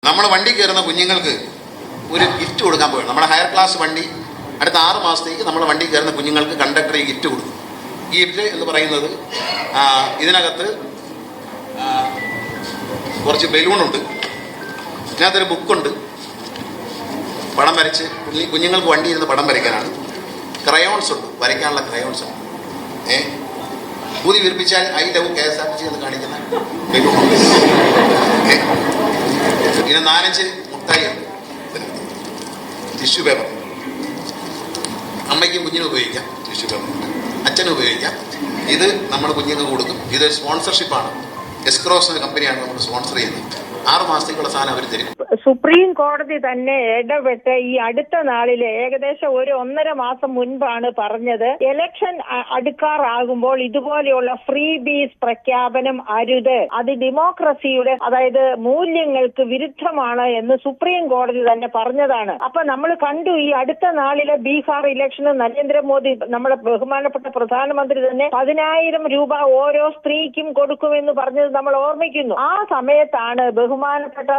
നമ്മൾ വണ്ടി കയറുന്ന കുഞ്ഞുങ്ങൾക്ക് ഒരു ഗിഫ്റ്റ് കൊടുക്കാൻ പോയി. നമ്മുടെ ഹയർ ക്ലാസ് വണ്ടി അടുത്ത 6 മാസത്തേക്ക് നമ്മൾ വണ്ടി കയറുന്ന കുഞ്ഞുങ്ങൾക്ക് കണ്ടക്ടർ ഈ ഗിഫ്റ്റ് കൊടുക്കും. ഈ ഗിഫ്റ്റ് എന്ന് പറയുന്നത് ഇതിനകത്ത് കുറച്ച് ബലൂണുണ്ട്, ഇതിനകത്തൊരു ബുക്കുണ്ട്, പടം വരച്ച് കുഞ്ഞുങ്ങൾക്ക് വണ്ടി ഇരുന്ന് പടം വരയ്ക്കാനാണ്. ക്രയോൺസ് ഉണ്ട്, വരയ്ക്കാനുള്ള ക്രയോൺസ് ഉണ്ട്. ഊതി വിരിപ്പിച്ചാൽ ഐ ലവ് KSRTC എന്ന് കാണിക്കുന്ന ബലൂൺ. പിന്നെ 4-5 മുട്ടായി ഉണ്ട്. ടിഷ്യൂ പേപ്പർ അമ്മയ്ക്കും കുഞ്ഞിനും ഉപയോഗിക്കാം. ടിഷ്യൂ പേപ്പർ അച്ഛനും ഉപയോഗിക്കാം. ഇത് നമ്മൾ കുഞ്ഞുങ്ങൾക്ക് കൊടുക്കും. ഇത് സ്പോൺസർഷിപ്പാണ്. എസ്ക്രോസ് എന്ന കമ്പനിയാണ് നമ്മൾ സ്പോൺസർ ചെയ്യുന്നത്. 6 മാസത്തേക്കുള്ള സാധനം അവർ തരും. സുപ്രീം കോടതി തന്നെ ഇടപെട്ട് ഈ അടുത്ത നാളില് ഏകദേശം 1.5 മാസം മുൻപാണ് പറഞ്ഞത്, ഇലക്ഷൻ അടുക്കാറാകുമ്പോൾ ഇതുപോലെയുള്ള ഫ്രീ ബീസ് പ്രഖ്യാപനം അരുത്, അത് ഡെമോക്രസിയുടെ അതായത് മൂല്യങ്ങൾക്ക് വിരുദ്ധമാണ് എന്ന് സുപ്രീം കോടതി തന്നെ പറഞ്ഞതാണ്. അപ്പൊ നമ്മൾ കണ്ടു ഈ അടുത്ത നാളിലെ ബീഹാർ ഇലക്ഷന് നരേന്ദ്രമോദി നമ്മുടെ ബഹുമാനപ്പെട്ട പ്രധാനമന്ത്രി തന്നെ 10,000 രൂപ ഓരോ സ്ത്രീക്കും കൊടുക്കുമെന്ന് പറഞ്ഞത് നമ്മൾ ഓർമ്മിക്കുന്നു. ആ സമയത്താണ് ബഹുമാനപ്പെട്ട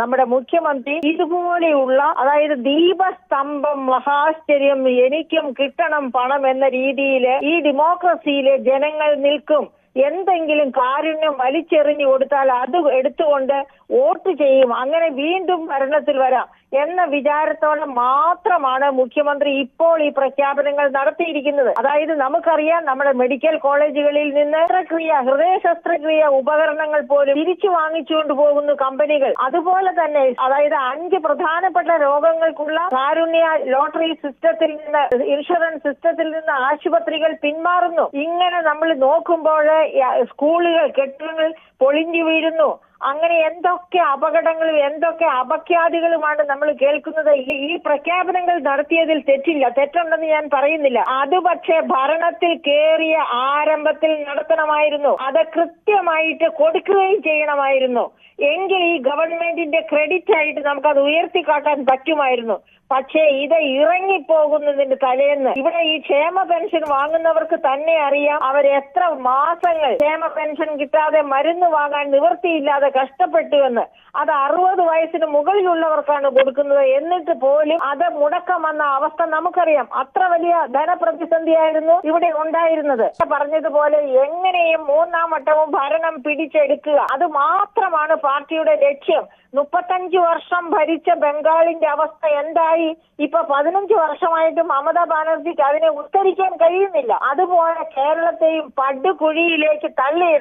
നമ്മുടെ മുഖ്യമന്ത്രി ഇതുപോലെയുള്ള അതായത് ദീപസ്തംഭം മഹാശ്ചര്യം എനിക്കും കിട്ടണം പണം എന്ന രീതിയിൽ ഈ ഡെമോക്രസിയിലെ ജനങ്ങൾ നിൽക്കും, എന്തെങ്കിലും കാരുണ്യം വലിച്ചെറിഞ്ഞു കൊടുത്താൽ അത് എടുത്തുകൊണ്ട് വോട്ട് ചെയ്യും, അങ്ങനെ വീണ്ടും ഭരണത്തിൽ വരാം എന്ന വിചാരത്തോടെ മാത്രമാണ് മുഖ്യമന്ത്രി ഇപ്പോൾ ഈ പ്രഖ്യാപനങ്ങൾ നടത്തിയിരിക്കുന്നത്. അതായത് നമുക്കറിയാം നമ്മുടെ മെഡിക്കൽ കോളേജുകളിൽ നിന്ന് ഹൃദയ ശസ്ത്രക്രിയ ഉപകരണങ്ങൾ പോലും തിരിച്ചു വാങ്ങിച്ചുകൊണ്ട് പോകുന്നു കമ്പനികൾ. അതുപോലെ തന്നെ അതായത് 5 പ്രധാനപ്പെട്ട രോഗങ്ങൾക്കുള്ള കാരുണ്യ ലോട്ടറി സിസ്റ്റത്തിൽ നിന്ന് ഇൻഷുറൻസ് സിസ്റ്റത്തിൽ നിന്ന് ആശുപത്രികൾ പിന്മാറുന്നു. ഇങ്ങനെ നമ്മൾ നോക്കുമ്പോൾ സ്കൂളുകൾ കെട്ടിടങ്ങൾ പൊളിഞ്ഞു വീഴുന്നു. അങ്ങനെ എന്തൊക്കെ അപകടങ്ങളും എന്തൊക്കെ അപഖ്യാതികളുമാണ് നമ്മൾ കേൾക്കുന്നത്. ഈ പ്രഖ്യാപനങ്ങൾ നടത്തിയതിൽ തെറ്റുണ്ടെന്ന് ഞാൻ പറയുന്നില്ല. അത് പക്ഷേ ഭരണത്തിൽ കേറിയ ആരംഭത്തിൽ നടത്തണമായിരുന്നു, അത് കൃത്യമായിട്ട് കൊടുക്കുകയും ചെയ്യണമായിരുന്നു. എങ്കിൽ ഈ ഗവൺമെന്റിന്റെ ക്രെഡിറ്റ് ആയിട്ട് നമുക്കത് ഉയർത്തിക്കാട്ടാൻ പറ്റുമായിരുന്നു. പക്ഷേ ഇത് ഇറങ്ങിപ്പോകുന്നതിന്റെ തലേന്ന് ഇവിടെ ഈ ക്ഷേമ പെൻഷൻ വാങ്ങുന്നവർക്ക് തന്നെ അറിയാം അവരെത്ര മാസങ്ങൾ ക്ഷേമ പെൻഷൻ കിട്ടാതെ മരുന്ന് വാങ്ങാൻ നിവൃത്തിയില്ലാതെ കഷ്ടപ്പെട്ടുവെന്ന്. അത് 60 വയസ്സിന് മുകളിലുള്ളവർക്കാണ് കൊടുക്കുന്നത്. എന്നിട്ട് പോലും അത് മുടക്കം വന്ന അവസ്ഥ നമുക്കറിയാം. അത്ര വലിയ ധനപ്രതിസന്ധിയായിരുന്നു ഇവിടെ ഉണ്ടായിരുന്നത്. പറഞ്ഞതുപോലെ എങ്ങനെയും 3-ാം വട്ടവും ഭരണം പിടിച്ചെടുക്കുക, അത് മാത്രമാണ് പാർട്ടിയുടെ ലക്ഷ്യം. 35 വർഷം ഭരിച്ച ബംഗാളിന്റെ അവസ്ഥ എന്തായി? ഇപ്പൊ 15 വർഷമായിട്ട് മമതാ ബാനർജിക്ക് അതിനെ ഉത്തരിക്കാൻ കഴിയുന്നില്ല. അതുപോലെ കേരളത്തെയും പടുകുഴിയിലേക്ക് തള്ളിയിടണം.